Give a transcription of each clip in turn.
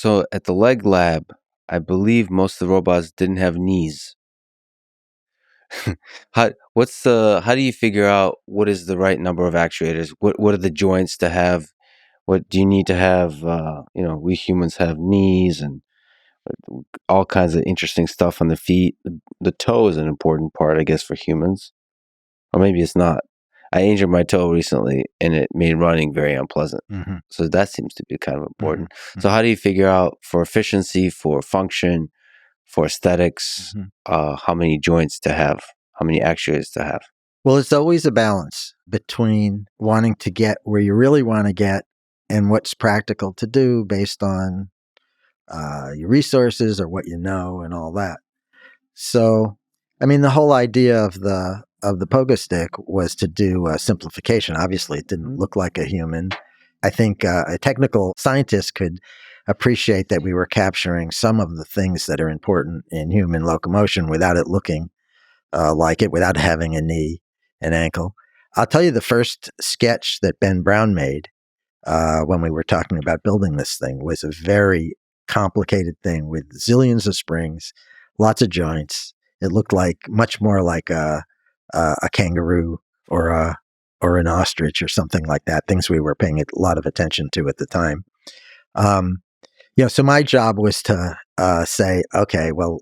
So at the leg lab, I believe most of the robots didn't have knees. How do you figure out what is the right number of actuators? What are the joints to have? What do you need to have? We humans have knees and all kinds of interesting stuff on the feet. The toe is an important part, I guess, for humans, or maybe it's not. I injured my toe recently, and it made running very unpleasant. Mm-hmm. So that seems to be kind of important. Mm-hmm. So how do you figure out for efficiency, for function, for aesthetics, how many joints to have, how many actuators to have? Well, it's always a balance between wanting to get where you really want to get and what's practical to do based on your resources or what you know and all that. So, I mean, the whole idea of the pogo stick was to do a simplification. Obviously, it didn't look like a human. I think a technical scientist could appreciate that we were capturing some of the things that are important in human locomotion without it looking like it, without having a knee, an ankle. I'll tell you the first sketch that Ben Brown made when we were talking about building this thing was a very complicated thing with zillions of springs, lots of joints. It looked like much more like a kangaroo or an ostrich or something like that. Things we were paying a lot of attention to at the time. So my job was to say, okay, well,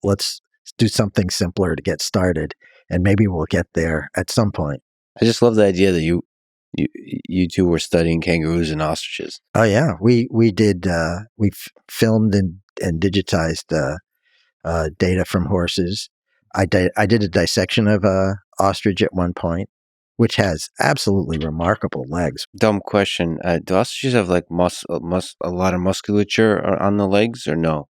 let's do something simpler to get started, and maybe we'll get there at some point. I just love the idea that you two were studying kangaroos and ostriches. Oh yeah, we did. We filmed and digitized data from horses. I did a dissection of a ostrich at one point, which has absolutely remarkable legs. Dumb question: do ostriches have like a lot of musculature on the legs, or no?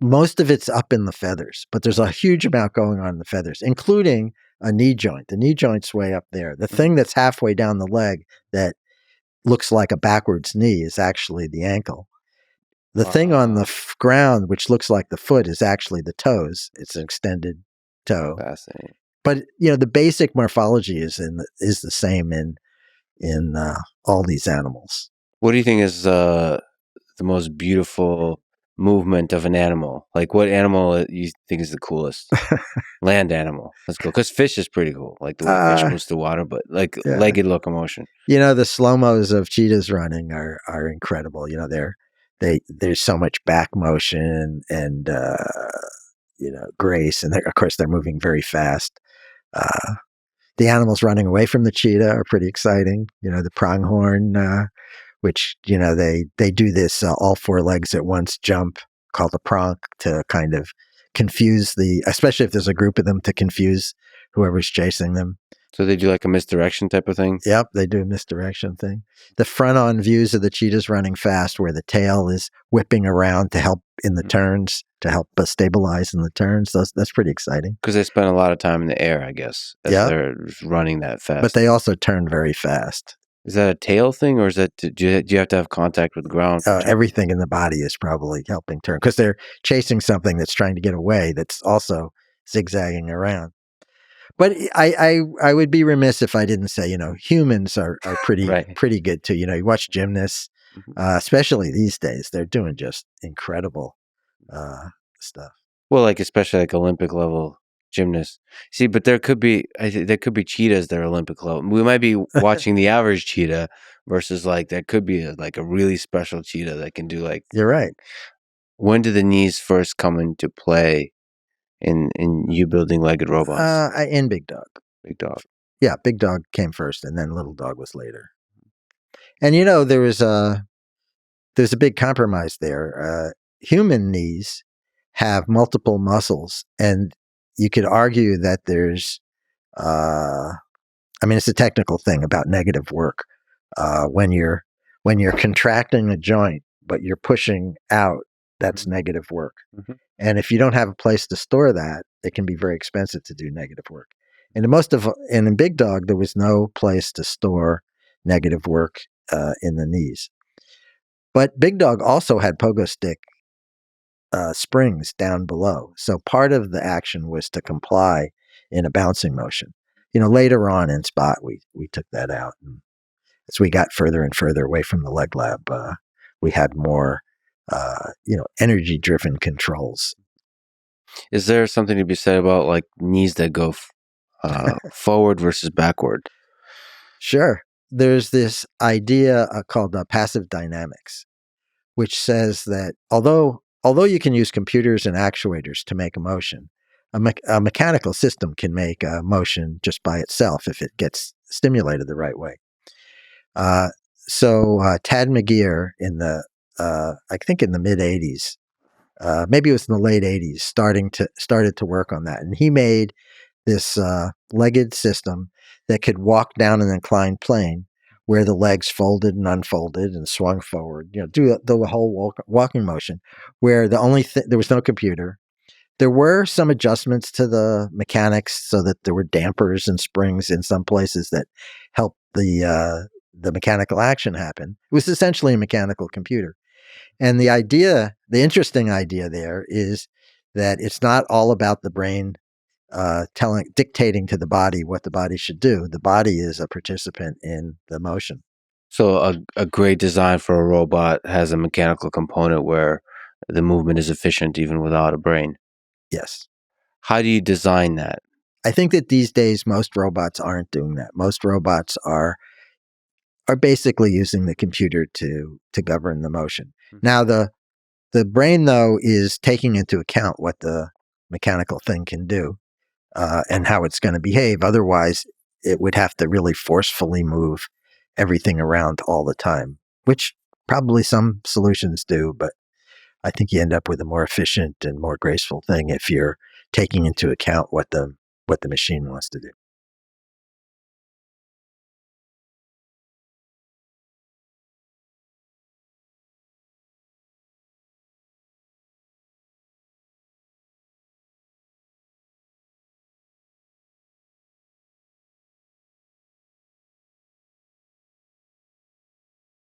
Most of it's up in the feathers, but there's a huge amount going on in the feathers, including a knee joint. The knee joint's way up there. The thing that's halfway down the leg that looks like a backwards knee is actually the ankle. The thing on the ground, which looks like the foot, is actually the toes. It's an extended toe. Fascinating. But the basic morphology is the same in all these animals. What do you think is the most beautiful movement of an animal? Like, what animal you think is the coolest? Land animal. Let's go. Because fish is pretty cool. Like the way fish moves through water, but like legged locomotion. The slow-mos of cheetahs running are incredible. There's so much back motion and grace, and of course they're moving very fast. The animals running away from the cheetah are pretty exciting. The pronghorn, which they do this all four legs at once jump called a pronk to kind of confuse especially if there's a group of them, to confuse whoever's chasing them. So they do like a misdirection type of thing? Yep, they do a misdirection thing. The front-on views of the cheetahs running fast where the tail is whipping around to help in the turns, to help stabilize in the turns. That's pretty exciting. Because they spend a lot of time in the air, I guess, as they're running that fast. But they also turn very fast. Is that a tail thing, or is that do you have to have contact with the ground? Everything in the body is probably helping turn, because they're chasing something that's trying to get away that's also zigzagging around. But I would be remiss if I didn't say, humans are pretty pretty good too. You watch gymnasts, especially these days, they're doing just incredible stuff. Well, like especially like Olympic level gymnasts. See, but there could be cheetahs that are Olympic level. We might be watching the average cheetah versus like there could be a really special cheetah that can do like. You're right. When did the knees first come into play in you building legged robots? In Big Dog. Big Dog. Yeah, Big Dog came first, and then Little Dog was later. And there's a big compromise there. Human knees have multiple muscles, and you could argue that there's, it's a technical thing about negative work. When you're contracting a joint, but you're pushing out, that's negative work. Mm-hmm. And if you don't have a place to store that, it can be very expensive to do negative work. And in Big Dog, there was no place to store negative work in the knees. But Big Dog also had pogo stick springs down below. So part of the action was to comply in a bouncing motion. Later on in Spot, we took that out. And as we got further and further away from the leg lab, we had more energy-driven controls. Is there something to be said about like knees that go forward versus backward? Sure. There's this idea called passive dynamics, which says that although you can use computers and actuators to make a motion, a mechanical system can make a motion just by itself if it gets stimulated the right way. Uh, so Tad McGeer I think in the mid '80s, maybe it was in the late '80s, started to work on that, and he made this legged system that could walk down an inclined plane where the legs folded and unfolded and swung forward, do the whole walking motion, where there was no computer. There were some adjustments to the mechanics so that there were dampers and springs in some places that helped the mechanical action happen. It was essentially a mechanical computer. And the interesting idea there is that it's not all about the brain dictating to the body what the body should do. The body is a participant in the motion. So a great design for a robot has a mechanical component where the movement is efficient even without a brain. Yes. How do you design that? I think that these days most robots aren't doing that. Most robots are basically using the computer to govern the motion. Now the brain though is taking into account what the mechanical thing can do and how it's going to behave. Otherwise, it would have to really forcefully move everything around all the time, which probably some solutions do, but I think you end up with a more efficient and more graceful thing if you're taking into account what the machine wants to do.